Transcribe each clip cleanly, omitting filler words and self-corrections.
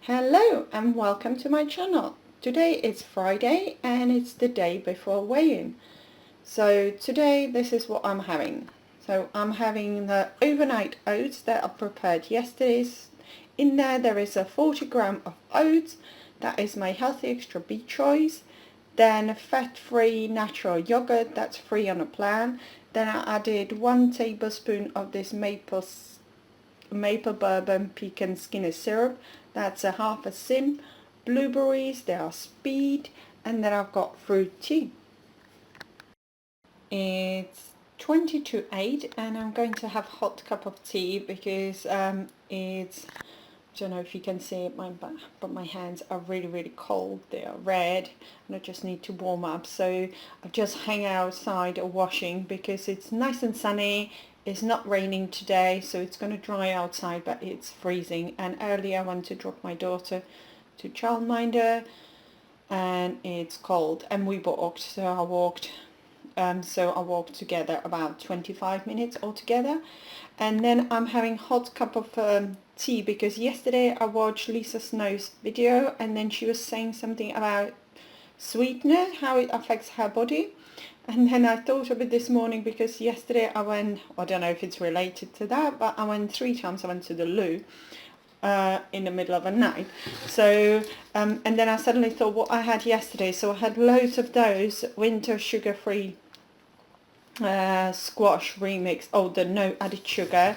Hello and welcome to my channel. Today is Friday and it's the day before weigh-in. So today this is what I'm having. So I'm having the overnight oats that I prepared yesterday. In there is a 40 gram of oats. That is my Healthy Extra Beet choice. Then fat-free natural yogurt, that's free on a plan. Then I added 1 tablespoon of this maple bourbon pecan Skinner syrup, that's a half a sim. Blueberries, they are speed, and then I've got fruit tea. It's 20 to 8 and I'm going to have a hot cup of tea because it's, I don't know if you can see it, but my hands are really cold. They are red and I just need to warm up. So I've just hang outside washing because it's nice and sunny. It's not raining today, so it's going to dry outside, but it's freezing. And earlier I went to drop my daughter to childminder and it's cold and we walked, so I walked together about 25 minutes altogether. And then I'm having hot cup of tea because yesterday I watched Lisa Snow's video and then she was saying something about sweetener, how it affects her body. And then I thought of it this morning because yesterday I went, I don't know if it's related to that, but I went 3 times. I went to the loo in the middle of the night. So, and then I suddenly thought what I had yesterday. So I had loads of those winter sugar-free squash remix, the no added sugar.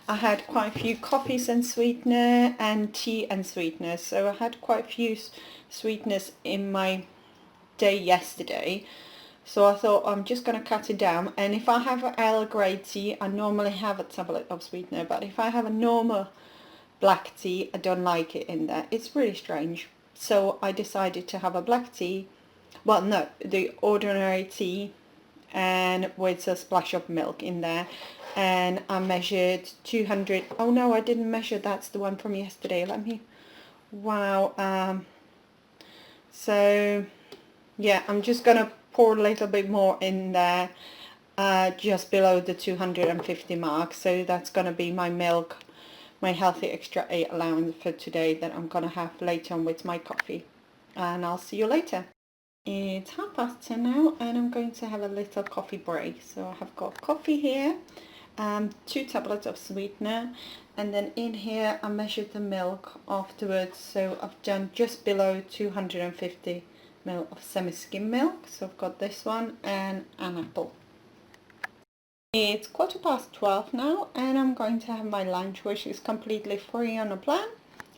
I had quite a few coffees and sweetener and tea and sweetener. So I had quite a few sweeteners in my day yesterday. So I thought I'm just going to cut it down, and if I have an Earl Grey tea, I normally have a tablet of sweetener, but if I have a normal black tea, I don't like it in there. It's really strange. So I decided to have a black tea, well no, the ordinary tea, and with a splash of milk in there. And I measured 200, oh no I didn't measure, that's the one from yesterday, so yeah, I'm just going to pour a little bit more in there, just below the 250 mark. So that's going to be my milk, my Healthy Extra 8 allowance for today that I'm going to have later on with my coffee. And I'll see you later. It's 10:30 now and I'm going to have a little coffee break. So I have got coffee here, 2 tablets of sweetener, and then in here I measured the milk afterwards. So I've done just below 250 ml of semi-skim milk. So I've got this one and an apple. It's 12:15 now and I'm going to have my lunch, which is completely free on a plan.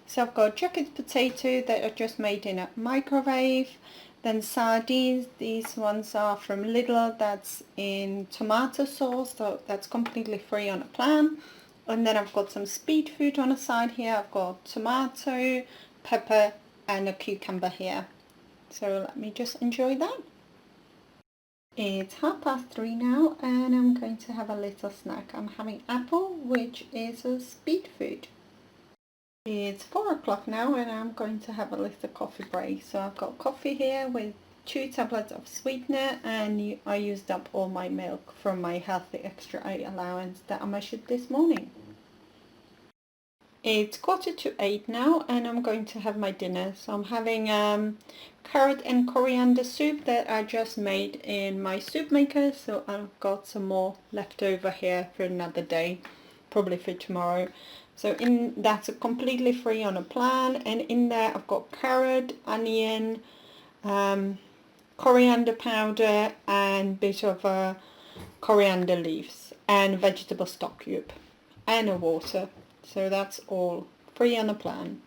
So I've got jacket potato that I just made in a microwave, then sardines. These ones are from Lidl, that's in tomato sauce, so that's completely free on a plan. And then I've got some speed food on the side here. I've got tomato, pepper and a cucumber here. So let me just enjoy that. It's 3:30 now and I'm going to have a little snack. I'm having apple, which is a speed food. It's 4 o'clock now and I'm going to have a little coffee break. So I've got coffee here with 2 tablets of sweetener and I used up all my milk from my Healthy Extra 8 allowance that I measured this morning. It's 7:45 now and I'm going to have my dinner. So I'm having carrot and coriander soup that I just made in my soup maker. So I've got some more left over here for another day, probably for tomorrow. So that's completely free on a plan, and in there I've got carrot, onion, coriander powder and bit of coriander leaves and vegetable stock cube and a water. So that's all free on the plan.